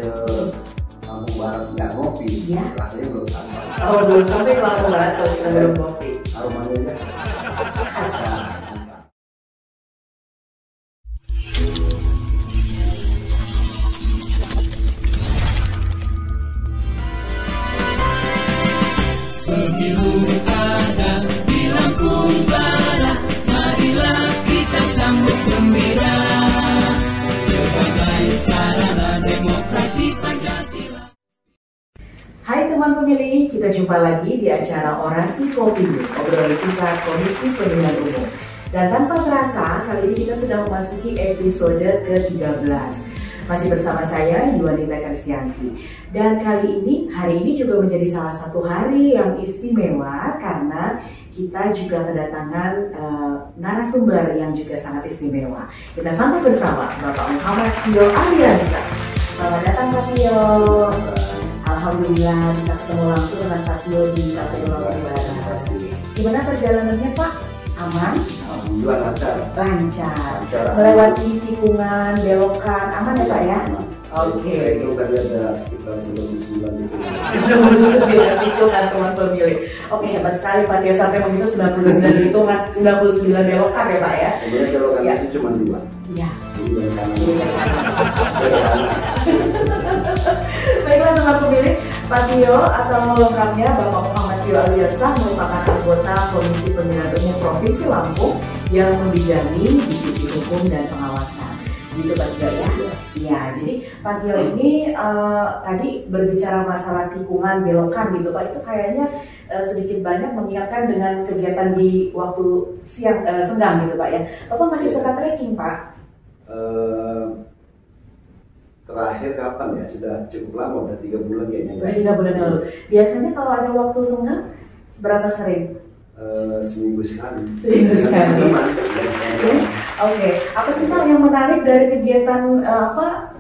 ke Lampung Barat nggak ngopi, ya, rasanya belum sampai. Oh, belum sampai ke Lampung Barat kalau kita belum ngopi. Aromanya khas. Pemilu ada di Lampung Barat, marilah kita sambut gembira sebagai sarana demokrasi Pancasila. Hai teman pemilih, kita jumpa lagi di acara Orasi Kopi, obrolan singkat Komisi Pemilihan Umum. Dan tanpa terasa, kali ini kita sudah memasuki episode ke-13. Masih bersama saya, Yuanita Kristianti. Dan hari ini juga menjadi salah satu hari yang istimewa karena kita juga kedatangan narasumber yang juga sangat istimewa. Kita sambut bersama Bapak Muhammad Tio Aliansa. Selamat datang Pak Tio. Alhamdulillah bisa ketemu langsung dengan Pak Tio di KPU Lampung Barat. Gimana perjalanannya Pak? Aman? Alhamdulillah Lancar. Melewati tikungan, belokan, aman ya Pak ya? Oke. Saya itu tadi ada sekitar 99 tikungan. 99 tikungan teman pemilih. Oke, hebat sekali Pak Tio sampai begitu 99 tikungan, 99 belokan ya Pak ya? Sebenarnya belokan itu cuma 2. Iya. Baiklah teman pemilih, Pak Tio atau lengkapnya Bapak Muhammad Tio Aliansa merupakan anggota Komisi Pemilihan Umum Provinsi Lampung yang membidangi divisi hukum dan pengawasan. Gitu Pak Tio ya? Ya, jadi Pak Tio ini tadi berbicara masalah tikungan belokan gitu Pak, itu kayaknya sedikit banyak mengingatkan dengan kegiatan di waktu siang senggang gitu Pak ya. Bapak masih suka trekking Pak? Terakhir kapan ya? Sudah cukup lama, udah 3 bulan kayaknya. Udah 3 bulan lalu. Biasanya kalau ada waktu senggang, berapa sering? Seminggu sekali. Seminggu sekali. Oke. Apa sih Pak yang menarik dari kegiatan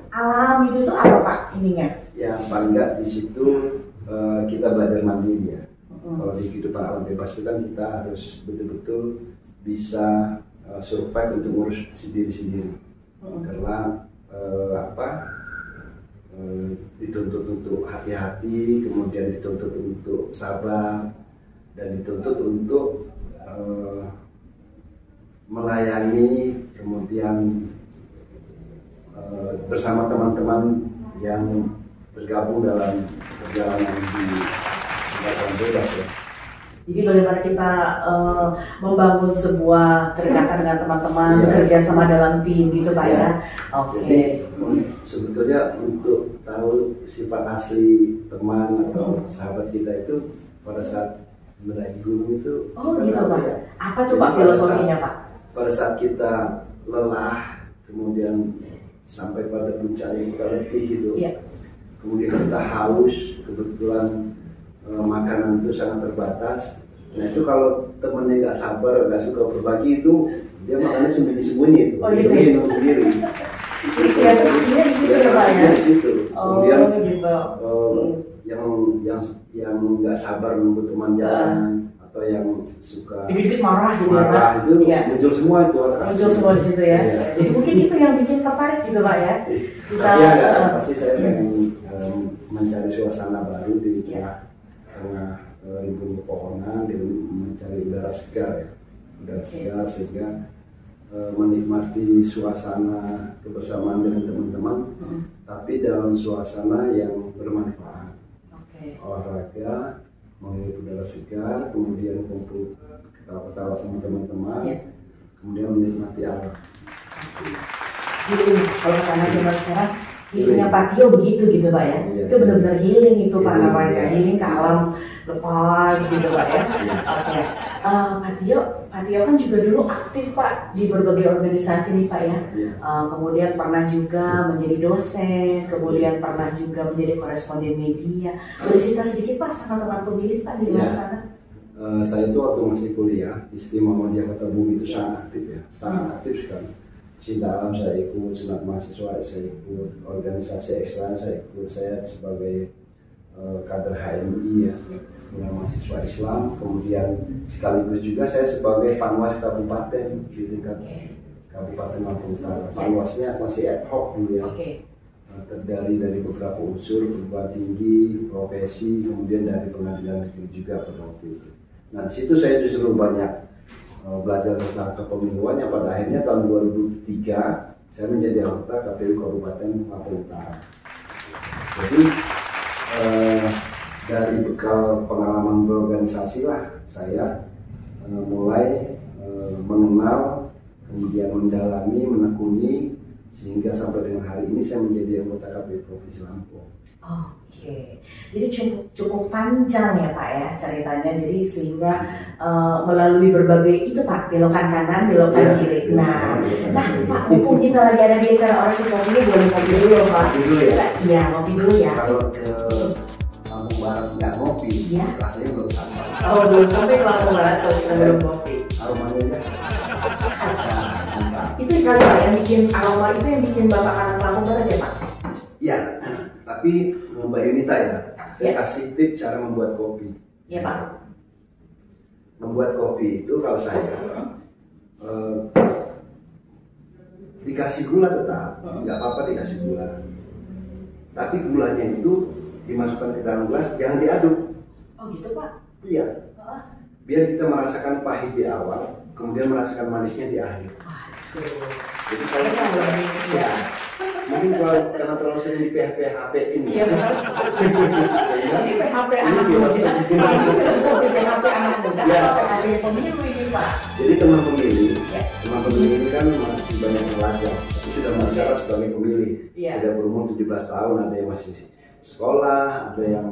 alam itu tuh apa Pak ininya? Yang paling nggak di situ kita belajar mandiri ya. Kalau di kehidupan alam bebas itu kan kita harus betul-betul bisa survive untuk ngurus sendiri-sendiri. Karena dituntut untuk hati-hati, kemudian dituntut untuk sabar, dan dituntut untuk melayani, kemudian bersama teman-teman yang bergabung dalam perjalanan di alam bebas ya. Jadi bagaimana kita membangun sebuah kedekatan dengan teman-teman, bekerja sama dalam tim gitu Pak ya. Oke. Jadi sebetulnya untuk tahu sifat asli teman atau sahabat kita itu pada saat mendaki gunung itu. Oh gitu Pak. Ya. Apa tuh Pak filosofinya Pak? Pada saat kita lelah, kemudian sampai pada puncaknya kita letih gitu. Iya. Kemudian kita haus, kebetulan makanan itu sangat terbatas. Nah itu kalau temennya nggak sabar, nggak suka berbagi itu dia makannya sembunyi-sembunyi itu, minum sendiri. Ya terusnya di situ ya Pak ya. Di situ. Kemudian gitu. Yang nggak sabar nunggu teman jalan atau yang suka dikit-dikit marah gitu ya Pak. Itu muncul semua itu. Muncul semua di situ ya. Jadi mungkin itu yang bikin tertarik gitu Pak ya. Bisa. Pasti saya pengen mencari suasana baru di tengah ribuan pepohonan, dan mencari udara segar ya, sehingga menikmati suasana kebersamaan dengan teman-teman, tapi dalam suasana yang bermanfaat. Olahraga, menghirup udara segar, kemudian kumpul ketawa-ketawa sama teman-teman, kemudian menikmati alam. Jadi kalau kata zaman sekarang healingnya Pak Tio begitu gitu Pak ya. Itu benar-benar healing itu Pak namanya, healing ke alam lepas gitu Pak ya. Oke. Pak Tio kan juga dulu aktif Pak di berbagai organisasi nih Pak ya. Kemudian pernah juga menjadi dosen, kemudian pernah juga menjadi koresponden media. Boleh cerita sedikit Pak sama teman pemilih Pak di luar sana? Saya itu waktu masih kuliah di STIM Muhammadiyah Kota Bumi itu sangat aktif ya, sangat aktif sekali. Cinta alam saya ikut, senat mahasiswa saya ikut, organisasi ekstra saya ikut, saya sebagai kader HMI ya, mahasiswa Islam, kemudian sekaligus juga saya sebagai panwas kabupaten di tingkat Kabupaten Lampung Utara. Panwasnya masih ad hoc dulu ya. terdiri dari beberapa unsur, perguruan tinggi, profesi, kemudian dari pengadilan negeri juga pada waktu itu. Nah di situ saya justru banyak belajar tentang kepemiluan yang pada akhirnya tahun 2003 saya menjadi anggota KPU Kabupaten Papua Utara. Jadi dari bekal pengalaman berorganisasi lah saya mulai mengenal, kemudian mendalami, menekuni, sehingga sampai dengan hari ini saya menjadi anggota KPU Provinsi Lampung. Oke, jadi cukup panjang ya Pak ya ceritanya. Jadi sehingga melalui berbagai itu Pak, belokan kanan, belokan kiri. Nah Pak, mumpung kita lagi ada di acara Orasi Kopi, boleh ngopi dulu Pak. Iya, ngopi dulu ya. Kalau ke Lampung Barat nggak ngopi, ya, rasanya belum sampai. Oh belum sampai ke Lampung Barat kalau kita belum ngopi. Aromanya khas. Itu kalau Pak yang bikin aroma itu yang bikin Bapak anak Lampung Barat ya Pak? Iya. Tapi Mbak Yunita ya, saya kasih tip cara membuat kopi. Iya Pak. Membuat kopi itu kalau saya dikasih gula tetap, nggak apa-apa dikasih gula. Tapi gulanya itu dimasukkan ke dalam gelas, jangan diaduk. Oh gitu Pak? Iya. Biar kita merasakan pahit di awal, kemudian merasakan manisnya di akhir. Jadi kalau ya, mungkin kalau karena terlalu sering di PHP ini. Iya benar. Ini PHP anak muda. Ini PHP anak muda. PHP pemilu ini Pak. Jadi teman pemilih ini kan masih banyak pelajar, tapi sudah mencatat sebagai pemilih. Sudah berumur 17 tahun, ada yang masih sekolah, ada yang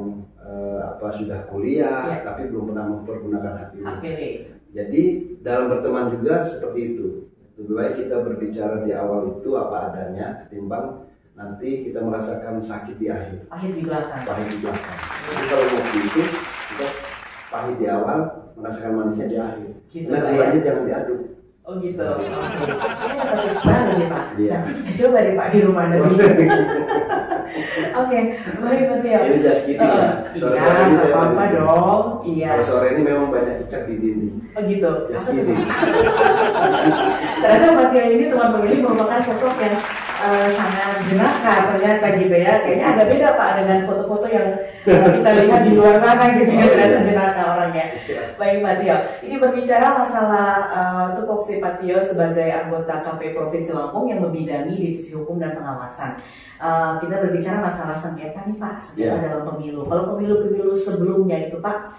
sudah kuliah, tapi belum pernah mempergunakan hak pilih. Jadi dalam berteman juga seperti itu. Lebih baik kita berbicara di awal itu apa adanya ketimbang nanti kita merasakan sakit di akhir. Pahit di belakang. Pahit di belakang. Jadi kalau ngopi itu kita pahit di awal, merasakan manisnya di akhir. Gitu, nah gulanya jangan diaduk. Oh gitu. Ini bagus banget nih Pak. Iya. Nanti kita coba deh Pak di rumah nanti. Oke, baik Pak Tio. Ini just kidding ya. Iya, nggak apa-apa dong. Iya. Kalau sore ini memang banyak cicak di dinding. Oh gitu. Just kidding. Ternyata Pak Tio ini teman pemilih merupakan sosok yang sangat jenaka ternyata gitu ya. Kayaknya agak beda Pak dengan foto-foto yang kita lihat di luar sana gitu ya. Ternyata jenaka orangnya. Baik Pak Tio, ini berbicara masalah tupoksi Pak Tio sebagai anggota KPU Provinsi Lampung yang membidangi Divisi Hukum dan Pengawasan. Kita berbicara masalah sengketa nih Pak, sengketa dalam pemilu. Kalau pemilu-pemilu sebelumnya itu Pak,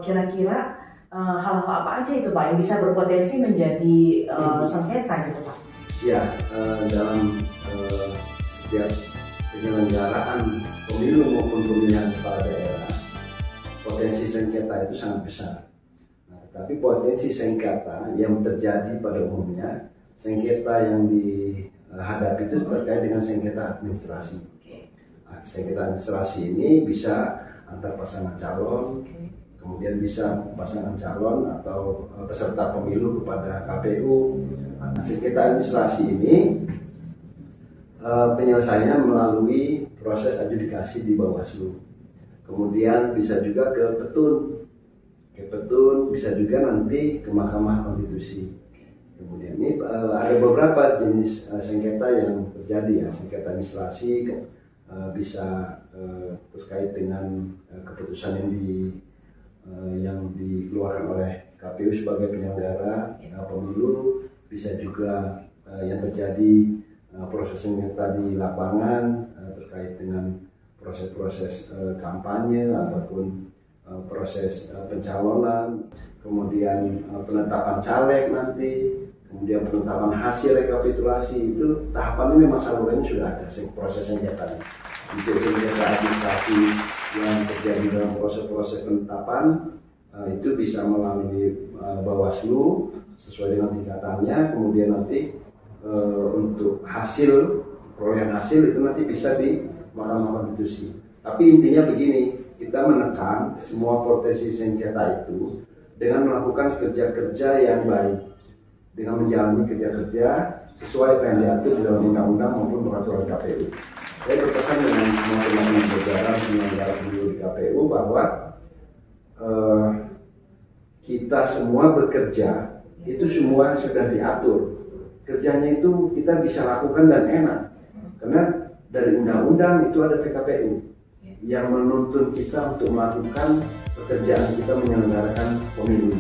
kira-kira hal-hal apa aja itu Pak yang bisa berpotensi menjadi sengketa gitu Pak? Ya, dalam setiap penyelenggaraan pemilu maupun pemilihan kepala daerah, potensi sengketa itu sangat besar. Nah, tetapi potensi sengketa yang terjadi pada umumnya, sengketa yang dihadapi itu terkait dengan sengketa administrasi. Nah, sengketa administrasi ini bisa antar pasangan calon, kemudian bisa pasangan calon atau peserta pemilu kepada KPU. Nah, sengketa administrasi ini penyelesaiannya melalui proses adjudikasi di Bawaslu. Kemudian bisa juga ke petun, bisa juga nanti ke Mahkamah Konstitusi. Kemudian ini ada beberapa jenis sengketa yang terjadi ya, sengketa administrasi bisa terkait dengan keputusan yang dikeluarkan oleh KPU sebagai penyelenggara pemilu, bisa juga yang terjadi proses sengketa di lapangan terkait dengan proses-proses kampanye ataupun proses pencalonan, kemudian penetapan caleg nanti, kemudian penetapan hasil rekapitulasi. Itu tahapannya memang salurannya sudah ada proses sengketa. Untuk sengketa administrasi yang terjadi dalam proses-proses penetapan itu bisa melalui Bawaslu sesuai dengan tingkatannya, kemudian nanti untuk perolehan hasil itu nanti bisa di Mahkamah Konstitusi. Tapi intinya begini, kita menekan semua potensi sengketa itu dengan melakukan kerja-kerja yang baik, dengan menjalani kerja-kerja sesuai apa yang diatur di dalam undang-undang maupun peraturan KPU. Saya berpesan dengan semua teman-teman berjalan penyelenggara pemilu di KPU bahwa kita semua bekerja itu semua sudah diatur. Kerjanya itu kita bisa lakukan dan enak, karena dari undang-undang itu ada PKPU yang menuntun kita untuk melakukan pekerjaan kita menyelenggarakan pemilu.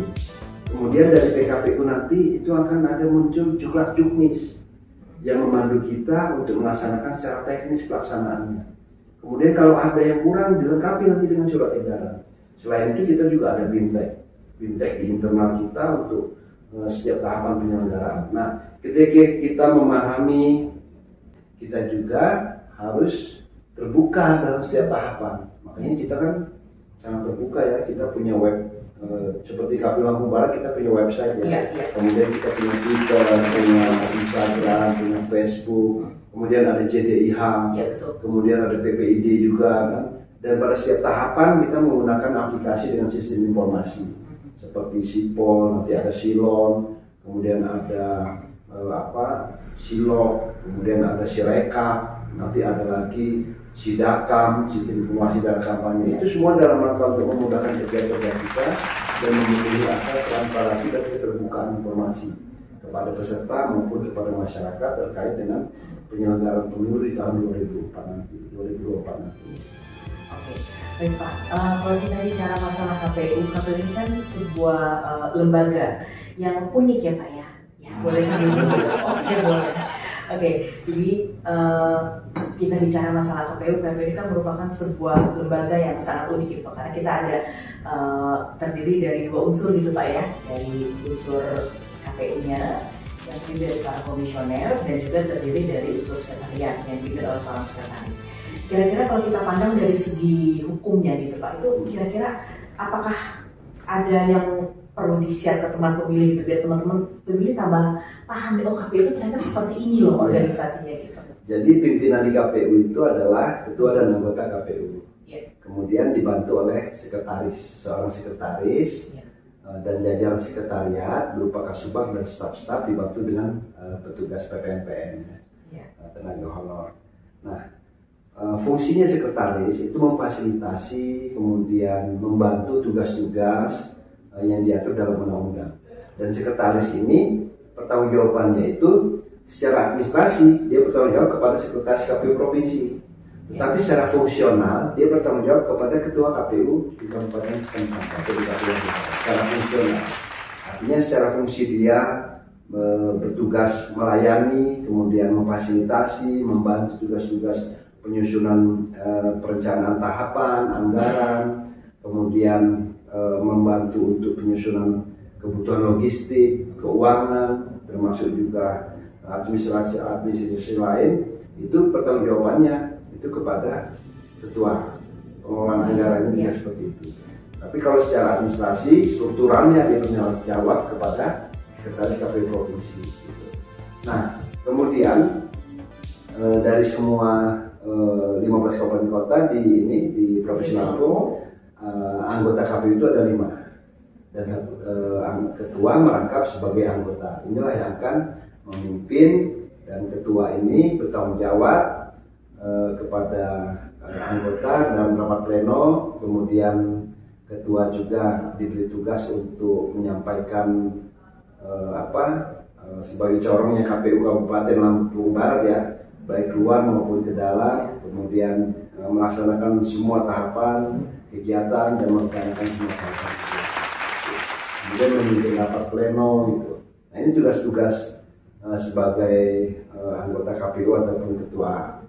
Kemudian dari PKPU nanti itu akan ada muncul juklat juknis yang memandu kita untuk melaksanakan secara teknis pelaksanaannya. Kemudian kalau ada yang kurang dilengkapi nanti dengan surat edaran. Selain itu kita juga ada BIMTEK di internal kita untuk setiap tahapan penyelenggaraan. Nah, ketika kita memahami, kita juga harus terbuka dalam setiap tahapan. Makanya kita kan sangat terbuka ya. Kita punya web seperti KPU Lampung Barat, kita punya website ya. Kemudian kita punya Twitter, punya Instagram, punya Facebook. Kemudian ada JDIH, kemudian ada PPID juga kan. Dan pada setiap tahapan kita menggunakan aplikasi dengan sistem informasi seperti Sipol, nanti ada Silon, kemudian ada Silok, kemudian ada Sirekap, nanti ada lagi Sidakam, sistem informasi dan kampanye. Itu semua dalam rangka untuk memudahkan kerja-kerja kita dan memenuhi asas transparansi dan keterbukaan informasi kepada peserta maupun kepada masyarakat terkait dengan penyelenggaraan pemilu di tahun 2024 nanti. Oke, baik Pak. Kalau kita bicara masalah KPU ini kan sebuah lembaga yang unik ya Pak ya. Ya boleh sambil dulu. Oke boleh. Oke, jadi kita bicara masalah KPU ini kan merupakan sebuah lembaga yang sangat unik gitu Pak. Karena kita ada terdiri dari 2 unsur gitu Pak ya. Dari unsur KPU-nya yang terdiri dari para komisioner dan juga terdiri dari unsur sekretariat yang dipimpin oleh seorang sekretaris. Kira-kira kalau kita pandang dari segi hukumnya gitu Pak, itu kira-kira apakah ada yang perlu di-share ke teman pemilih gitu biar teman-teman pemilih tambah paham oh KPU itu ternyata seperti ini loh organisasinya gitu. Jadi pimpinan di KPU itu adalah ketua dan anggota KPU. Kemudian dibantu oleh seorang sekretaris dan jajaran sekretariat berupa kasubag dan staf-staf dibantu dengan petugas PPNPN, tenaga honor. Nah, fungsinya sekretaris itu memfasilitasi, kemudian membantu tugas-tugas yang diatur dalam undang-undang. Dan sekretaris ini pertanggungjawabannya itu secara administrasi dia bertanggung jawab kepada sekretaris KPU provinsi. Tetapi secara fungsional dia bertanggung jawab kepada ketua KPU di kabupaten setempat atau di KPU secara fungsional. Artinya secara fungsi dia bertugas melayani, kemudian memfasilitasi, membantu tugas-tugas penyusunan perencanaan tahapan, anggaran, kemudian membantu untuk penyusunan kebutuhan logistik, keuangan, termasuk juga administrasi lain. Itu pertanggungjawabannya itu kepada ketua pengelolaan anggarannya juga seperti itu. Tapi kalau secara administrasi strukturalnya dia bertanggung jawab kepada sekretaris KPU provinsi. Nah, kemudian dari semua 15 kabupaten kota di Provinsi Lampung, anggota KPU itu ada 5 dan ketua merangkap sebagai anggota. Inilah yang akan memimpin dan ketua ini bertanggung jawab kepada anggota dalam rapat pleno. Kemudian ketua juga diberi tugas untuk menyampaikan sebagai corongnya KPU Kabupaten Lampung Barat ya, baik keluar maupun ke dalam, kemudian melaksanakan semua tahapan kegiatan dan merencanakan semua tahapan. Kemudian memimpin rapat pleno gitu. Nah, ini tugas-tugas sebagai anggota KPU ataupun ketua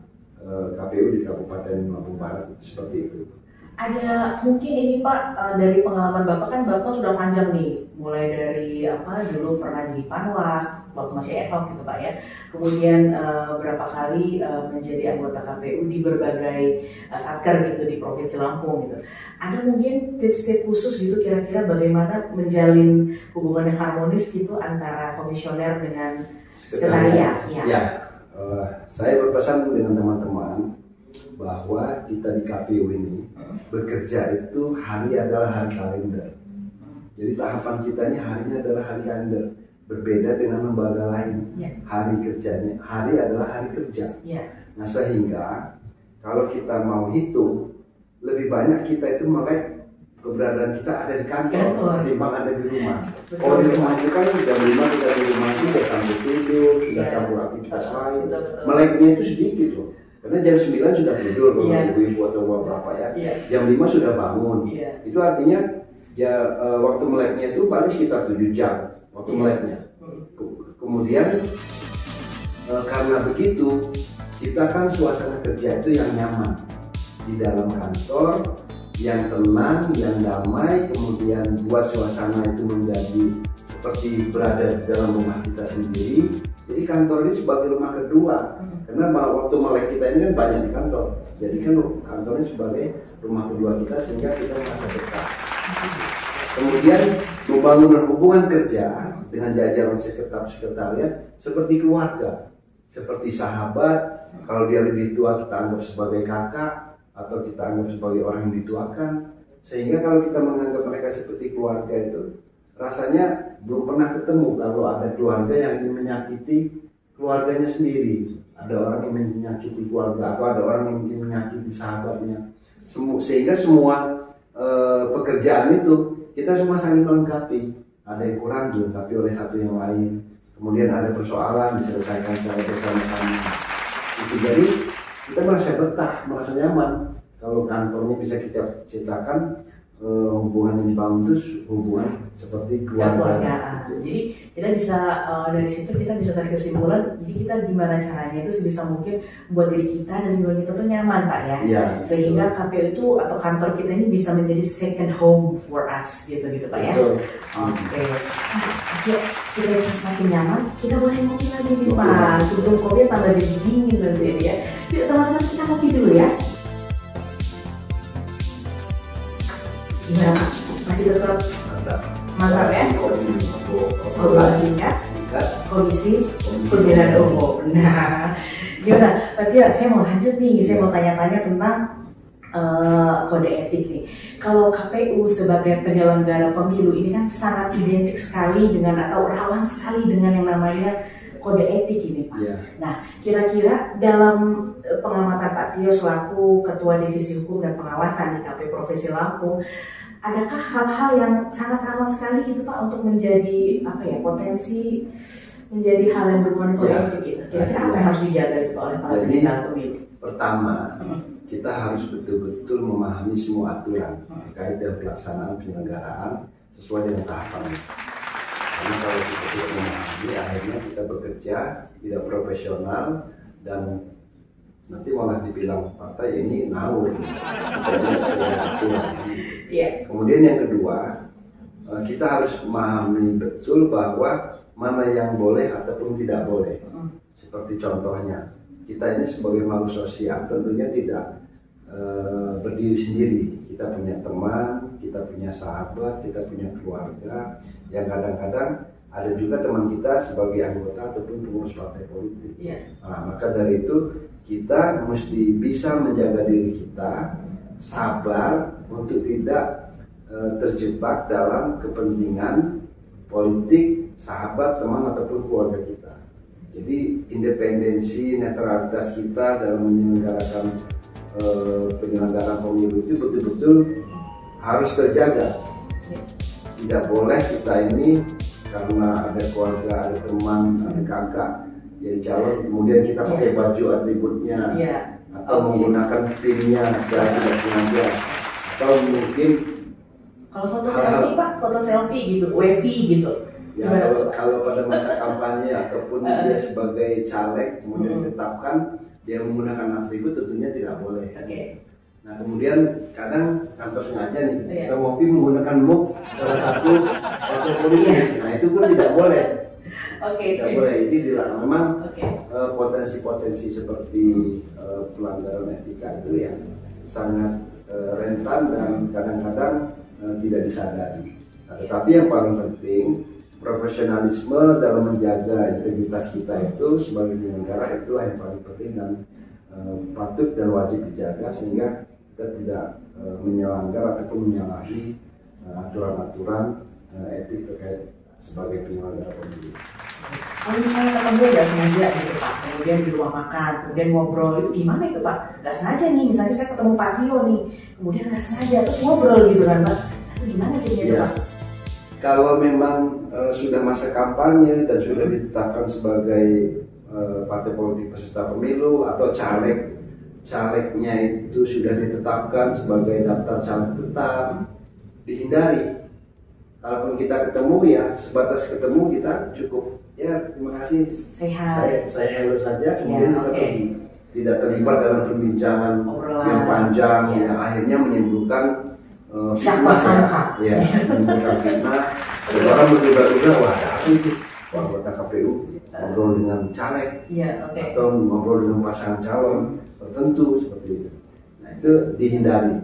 KPU di Kabupaten Lampung Barat seperti itu. Ada mungkin ini Pak, dari pengalaman Bapak kan Bapak sudah panjang nih, mulai dari dulu pernah jadi Panwas waktu masih ad hoc gitu Pak ya, kemudian berapa kali menjadi anggota KPU di berbagai satker gitu di Provinsi Lampung gitu. Ada mungkin tips-tips khusus gitu kira-kira bagaimana menjalin hubungan yang harmonis gitu antara komisioner dengan sekretariat? Saya berpesan dengan teman-teman bahwa kita di KPU ini bekerja itu hari adalah hari kalender. Jadi tahapan kita ini harinya adalah hari kalender, berbeda dengan lembaga lain. Hari kerjanya, hari adalah hari kerja. Nah, sehingga kalau kita mau hitung, lebih banyak kita itu melek keberadaan kita ada di kantor ketimbang ada di rumah. Kalau di rumah itu kan jam 5 kita di rumah itu sudah sambil tidur, sudah campur aktivitas lain. Meleknya itu sedikit loh. Karena jam 9 sudah tidur kalau ibu-ibu atau bapak ya. Jam 5 sudah bangun. Itu artinya ya waktu meleknya itu paling sekitar 7 jam waktu meleknya. Kemudian karena begitu kita kan suasana kerja itu yang nyaman di dalam kantor, yang tenang, yang damai, kemudian buat suasana itu menjadi seperti berada di dalam rumah kita sendiri. Jadi kantor ini sebagai rumah kedua, karena waktu melek kita ini kan banyak di kantor. Jadi kan kantornya sebagai rumah kedua kita sehingga kita merasa betah. Kemudian membangun hubungan kerja dengan jajaran sekretariat seperti keluarga, seperti sahabat. Kalau dia lebih tua kita anggap sebagai kakak atau kita anggap sebagai orang yang dituakan. Sehingga kalau kita menganggap mereka seperti keluarga itu rasanya belum pernah ketemu kalau ada keluarga yang ingin menyakiti keluarganya sendiri. Ada orang yang menyakiti keluarga atau ada orang yang ingin menyakiti sahabatnya. Sehingga semua pekerjaan itu kita semua saling melengkapi. Ada yang kurang dilengkapi oleh satu yang lain. Kemudian ada persoalan diselesaikan secara bersama-sama. Itu jadi kita merasa betah, merasa nyaman. Kalau kantornya bisa kita ciptakan hubungan yang dibangun itu hubungan seperti keluarga. Jadi kita bisa dari situ kita bisa tarik kesimpulan. Jadi kita gimana caranya itu sebisa mungkin buat diri kita dan lingkungan kita tuh nyaman, Pak ya. Sehingga KPU itu atau kantor kita ini bisa menjadi second home for us gitu Pak ya. Oke. Ya, sudah semakin nyaman, kita boleh ngopi lagi nih Pak. Sebelum kopi tambah jadi dingin nanti ya. Yuk teman-teman kita ngopi dulu ya. Gimana Pak? Masih tetap mantap ya? Singkat Komisi Pemilihan Umum. Nah, gimana Pak Tio? Saya mau lanjut nih, saya mau tanya-tanya tentang kode etik nih. Kalau KPU sebagai penyelenggara pemilu ini kan sangat identik sekali dengan atau rawan sekali dengan yang namanya kode etik ini Pak. Nah, kira-kira dalam pengamatan Pak Tio selaku Ketua Divisi Hukum dan Pengawasan di KPU Provinsi Lampung, adakah hal-hal yang sangat rawan sekali gitu Pak untuk menjadi potensi menjadi hal yang berhubungan kode etik gitu? Kira-kira apa yang harus dijaga itu oleh para penyelenggara pemilu? Pertama, kita harus betul-betul memahami semua aturan terkait dengan pelaksanaan penyelenggaraan sesuai dengan tahapannya. Karena kalau kita tidak memahami, akhirnya kita bekerja tidak profesional dan nanti malah dibilang partai ini ngawur. Kemudian yang kedua, kita harus memahami betul bahwa mana yang boleh ataupun tidak boleh. Seperti contohnya, kita ini sebagai makhluk sosial tentunya tidak berdiri sendiri. Kita punya teman, kita punya sahabat, kita punya keluarga, yang kadang-kadang ada juga teman kita sebagai anggota ataupun pengurus partai politik. Nah, maka dari itu kita mesti bisa menjaga diri kita, sabar untuk tidak terjebak dalam kepentingan politik sahabat, teman ataupun keluarga kita. Jadi independensi, netralitas kita dalam menyelenggarakan penyelenggaraan pemilu itu betul-betul harus terjaga. Tidak boleh kita ini karena ada keluarga, ada teman, ada kakak jadi calon, kemudian kita pakai baju atributnya atau menggunakan pinnya secara tidak sengaja, atau mungkin kalau foto selfie Pak, foto selfie gitu, WeFi gitu. Ya, kalau pada masa kampanye ataupun dia sebagai caleg kemudian ditetapkan dia menggunakan atribut tentunya tidak boleh. Nah kemudian kadang tanpa sengaja nih kita ngopi menggunakan mug salah satu partai politik. Nah itu pun tidak boleh. Tidak boleh, itu dilarang. Memang potensi-potensi seperti pelanggaran etika itu yang sangat rentan dan kadang-kadang tidak disadari. Nah, tetapi yang paling penting profesionalisme dalam menjaga integritas kita itu sebagai penyelenggara itu yang paling penting dan patut dan wajib dijaga sehingga kita tidak menyelanggar ataupun menyalahi aturan-aturan etik terkait sebagai penyelenggara pemilu. Kalau misalnya ketemu nggak sengaja gitu Pak, kemudian di ruang makan, kemudian ngobrol itu gimana itu Pak? Nggak sengaja nih, misalnya saya ketemu Pak Tio nih, kemudian nggak sengaja terus ngobrol gitu kan Pak? Itu gimana jadinya Pak? Kalau memang sudah masa kampanye dan sudah ditetapkan sebagai partai politik peserta pemilu atau caleg calegnya itu sudah ditetapkan sebagai daftar caleg tetap, dihindari. Kalaupun kita ketemu ya sebatas ketemu kita cukup ya terima kasih, saya hello saja, kemudian kita pergi. Tidak terlibat dalam perbincangan yang panjang yang akhirnya menimbulkan fitnah, ya, menimbulkan fitnah. Ada orang menduga-duga, wah ada apa itu? Anggota KPU ngobrol dengan caleg atau ngobrol dengan pasangan calon tertentu seperti itu. Nah itu dihindari.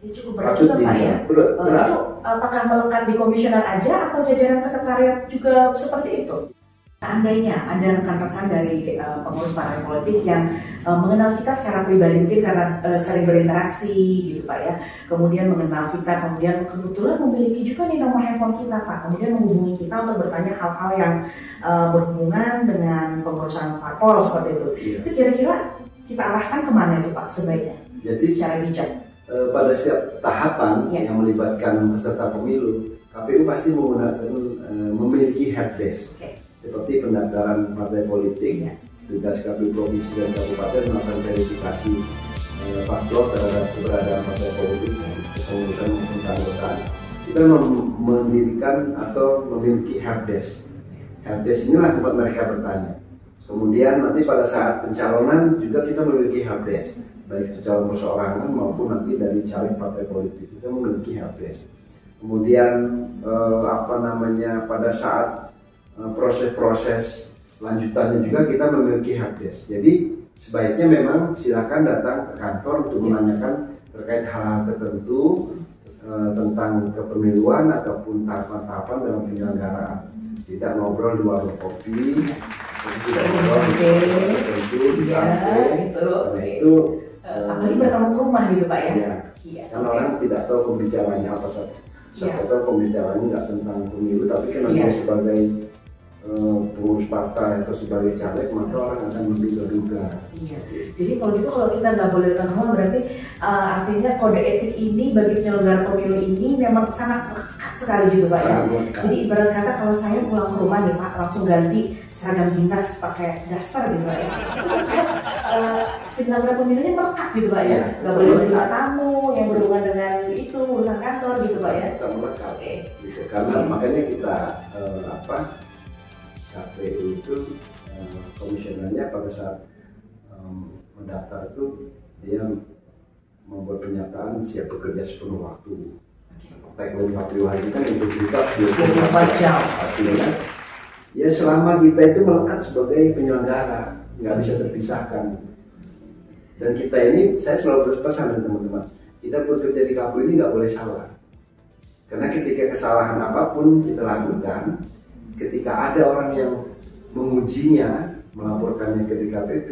Ya, cukup berat juga Pak ya. Berat. Itu apakah melekat di komisioner aja atau jajaran sekretariat juga seperti itu? Seandainya ada rekan-rekan dari pengurus partai politik yang mengenal kita secara pribadi, mungkin karena sering berinteraksi gitu Pak ya, kemudian mengenal kita, kemudian kebetulan memiliki juga nih nomor handphone kita Pak, kemudian menghubungi kita untuk bertanya hal-hal yang berhubungan dengan pengurusan parpol seperti itu. Itu kira-kira kita arahkan kemana itu Pak sebaiknya? Jadi secara bijak. Pada setiap tahapan yang melibatkan peserta pemilu, KPU pasti menggunakan memiliki helpdesk. Seperti pendaftaran partai politik, tugas KPU provinsi dan kabupaten melakukan verifikasi faktual terhadap keberadaan partai politik dan kepengurusan maupun keanggotaan. Kita mendirikan atau memiliki helpdesk. Helpdesk inilah tempat mereka bertanya. Kemudian nanti pada saat pencalonan juga kita memiliki helpdesk, baik itu calon perseorangan maupun nanti dari caleg partai politik kita memiliki helpdesk. Kemudian pada saat proses-proses lanjutannya juga kita memiliki helpdesk. Jadi sebaiknya memang silakan datang ke kantor untuk menanyakan terkait hal-hal tertentu tentang kepemiluan ataupun tahapan-tahapan dalam penyelenggaraan. Tidak ngobrol di warung kopi, tidak ngobrol di tertentu di kafe. Itu apalagi bertamu ke rumah gitu Pak ya. Karena orang tidak tahu pembicaraannya apa saja. Siapa tahu pembicaraannya nggak tentang pemilu, tapi kan dia sebagai pengurus partai atau sebagai caleg, maka orang akan menduga-duga. Jadi kalau gitu, kalau kita nggak boleh datang rumah, berarti artinya kode etik ini bagi penyelenggara pemilu ini memang sangat lekat sekali gitu Pak ya. Jadi ibarat kata kalau saya pulang ke rumah nih Pak, langsung ganti seragam dinas pakai daster gitu Pak ya. Penyelenggara pemilunya melekat gitu Pak ya. Nggak boleh menerima tamu yang berhubungan dengan itu urusan kantor gitu Pak ya. Kita melekat. Gitu. Karena makanya kita KPU itu komisionernya pada saat mendaftar itu dia membuat pernyataan siap bekerja sepenuh waktu. Tagline KPU hari ini kan integritas 24 jam. Artinya ya selama kita itu melekat sebagai penyelenggara, nggak bisa terpisahkan. Dan kita ini, saya selalu berpesan teman-teman, kita bekerja di KPU ini nggak boleh salah. Karena ketika kesalahan apapun kita lakukan, ketika ada orang yang mengujinya, melaporkannya ke DKPP,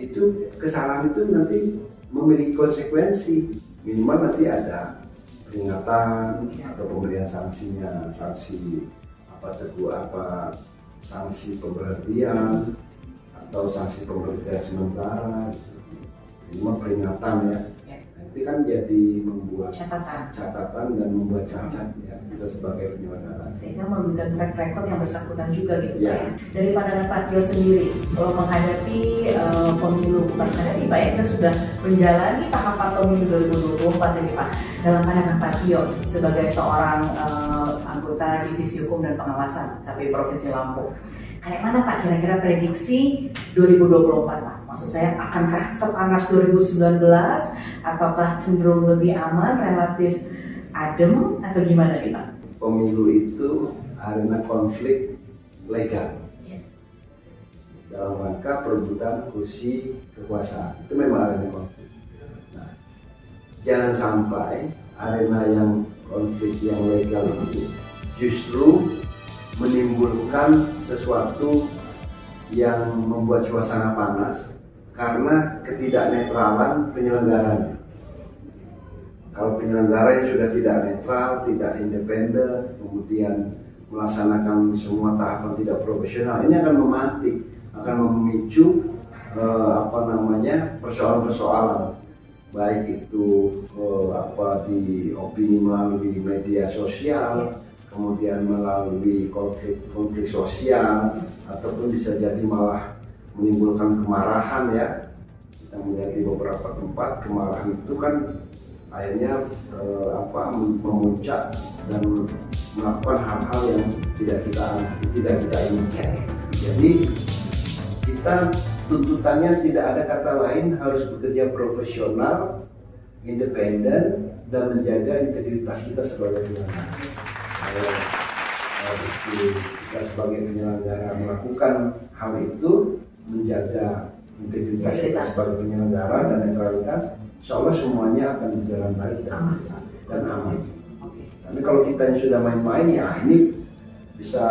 itu kesalahan itu nanti memiliki konsekuensi. Minimal nanti ada peringatan atau pemberian sanksinya, sanksi sanksi pemberhentian atau sanksi pemberhentian sementara, minimal peringatan ya. Itu kan jadi membuat catatan dan membuat cacat ya kita sebagai penyelenggara. Sehingga memberikan track record yang bersangkutan juga gitu ya. Dari pandangan Pak Tio sendiri menghadapi pemilu, bukan menghadapi Pak ya, kita sudah menjalani tahapan pemilu 2024 ini Pak. Dalam pandangan Pak Tio sebagai seorang anggota Divisi Hukum dan Pengawasan KPU Provinsi Lampung, kayak mana Pak kira-kira prediksi 2024 Pak? Maksud saya, akankah sepanas 2019 ataukah cenderung lebih aman, relatif adem atau gimana nih Pak? Pemilu itu arena konflik legal dalam rangka perebutan kursi kekuasaan. Itu memang arena konflik. Nah, jangan sampai arena yang konflik yang legal itu justru menimbulkan sesuatu yang membuat suasana panas karena ketidaknetralan penyelenggaranya. Kalau penyelenggaranya sudah tidak netral, tidak independen, kemudian melaksanakan semua tahapan tidak profesional, ini akan memantik, akan memicu persoalan-persoalan, baik itu di opini melalui media sosial, kemudian melalui konflik sosial, ataupun bisa jadi malah menimbulkan kemarahan ya. Saya melihat di beberapa tempat kemarahan itu kan akhirnya memuncak dan melakukan hal-hal yang tidak kita inginkan. Jadi kita tuntutannya tidak ada kata lain, harus bekerja profesional, independen, dan menjaga integritas kita sebagai penyelenggara. Kita sebagai penyelenggara melakukan hal itu, menjaga integritas kita sebagai penyelenggara dan netralitas, insya Allah semuanya akan berjalan baik dan aman. Tapi kalau kita yang sudah main-main, ya ini bisa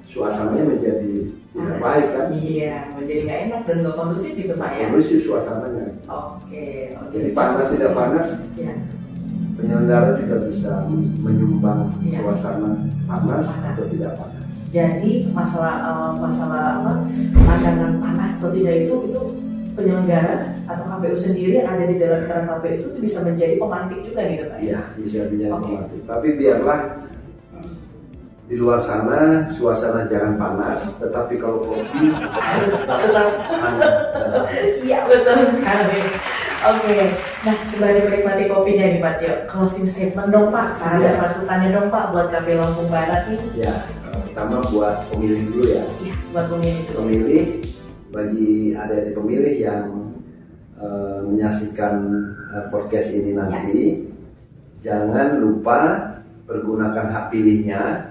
suasananya menjadi tidak baik kan? Iya, menjadi nggak enak dan nggak kondusif gitu Pak ya? Kondusif suasananya. Oke. Jadi panas tidak panas, ya. Penyelenggara juga bisa menyumbang suasana panas atau tidak panas. Jadi masalah pandangan panas atau tidak itu penyelenggara atau KPU sendiri yang ada di dalam internal KPU itu bisa menjadi pemantik juga gitu Pak? Iya, bisa menjadi pemantik. Tapi biarlah di luar sana suasana jangan panas, tetapi kalau kopi harus tetap hangat. Iya betul sekali. Oke, nah sembari menikmati kopinya nih Pak Tio, closing statement dong Pak, saran dan masukannya dong Pak buat KPU Lampung Barat nih. Ya, pertama buat pemilih dulu ya. Iya, buat pemilih dulu. Pemilih, bagi adik-adik pemilih yang menyaksikan podcast ini nanti, jangan lupa pergunakan hak pilihnya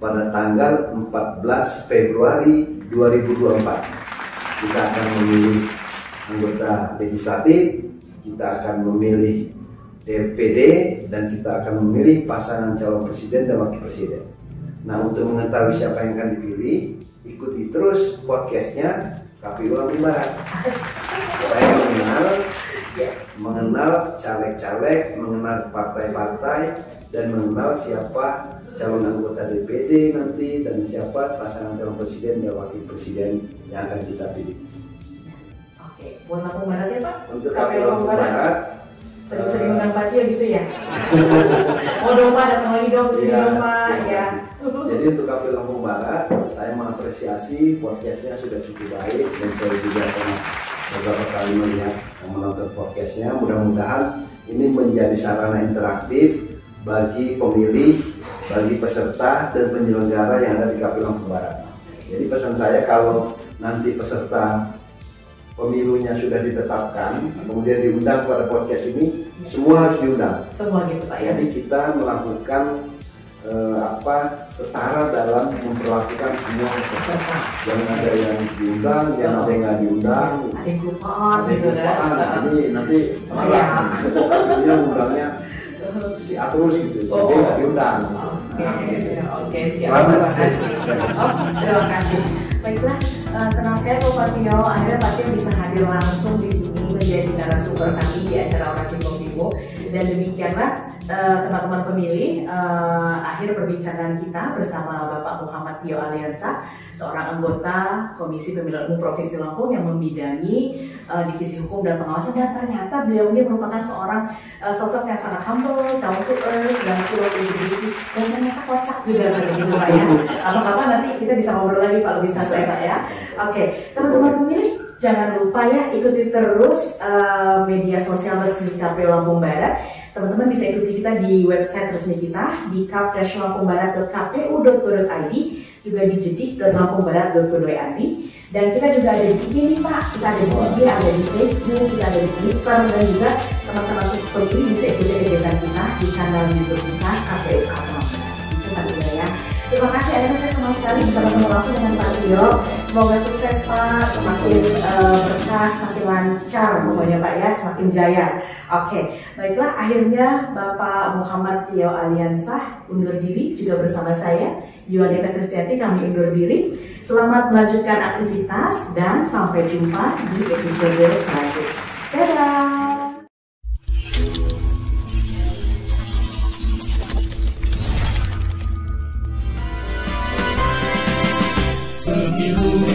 pada tanggal 14 Februari 2024. Kita akan memilih anggota legislatif, kita akan memilih DPD, dan kita akan memilih pasangan calon presiden dan wakil presiden. Nah, untuk mengetahui siapa yang akan dipilih, ikuti terus podcastnya KPU Lampung Barat. Supaya mengenal caleg-caleg, mengenal partai-partai, dan mengenal siapa calon anggota DPD nanti, dan siapa pasangan calon presiden dan wakil presiden yang akan kita pilih. Oke, buat Lampung Barat ya Pak? Untuk KPU Lampung Barat, sering undang Pak Tio gitu ya? Mau dong Pak, datang lagi dong sini dong Pak ya. Jadi untuk KPU Lampung Barat, saya mengapresiasi podcastnya sudah cukup baik, dan saya juga pernah beberapa kali melihat menonton podcastnya. Mudah-mudahan ini menjadi sarana interaktif bagi pemilih, bagi peserta dan penyelenggara yang ada di KPU Lampung Barat. Jadi pesan saya, kalau nanti peserta pemilunya sudah ditetapkan, kemudian diundang pada podcast ini, semua harus diundang. Semua gitu Pak ya. Jadi kita melakukan setara dalam memperlakukan semua peserta. Jangan ada yang diundang, jangan ada yang nggak diundang. Ada yang lupaan gitu kan. Ini nanti malah ini undangnya si Atrus gitu, jadi nggak diundang. Oke, siap. Terima kasih. Terima kasih. Baiklah, senang sekali Pak Tio. Akhirnya Pak Tio bisa hadir langsung di sini menjadi narasumber kami di acara Orasi Kopimu. Dan demikianlah teman-teman pemilih, akhir perbincangan kita bersama Bapak Muhammad Tio Aliansyah, seorang anggota Komisi Pemilihan Umum Provinsi Lampung yang membidangi Divisi Hukum dan Pengawasan, dan ternyata beliau ini merupakan seorang sosok yang sangat humble, down to earth, dan full of integrity, dan ternyata kocak juga gitu Pak ya. Apa-apa nanti kita bisa ngobrol lagi Pak, lebih santai Pak ya. Oke, teman-teman pemilih, jangan lupa ya ikuti terus media sosial resmi KPU Lampung Barat. Teman-teman bisa ikuti kita di website resmi kita di kap-lampungbarat.kpu.go.id, juga di jedik.lampungbarat.go.id, dan kita juga ada di IG nih Pak. Kita ada di IG, ada di Facebook, kita ada di Twitter, dan juga teman-teman pemilih bisa ikuti kegiatan kita di kanal YouTube kita KPU Lampung Barat. Itu Pak ya. Terima kasih, akhirnya saya senang sekali bisa bertemu langsung dengan Pak Tio. Semoga sukses Pak, semakin berkah, semakin lancar pokoknya Pak ya, semakin jaya. Oke, baiklah, akhirnya Bapak Muhammad Tio Aliansyah undur diri, juga bersama saya Yuanita Kristianti, kami undur diri. Selamat melanjutkan aktivitas dan sampai jumpa di episode selanjutnya. Dadah. Pemilu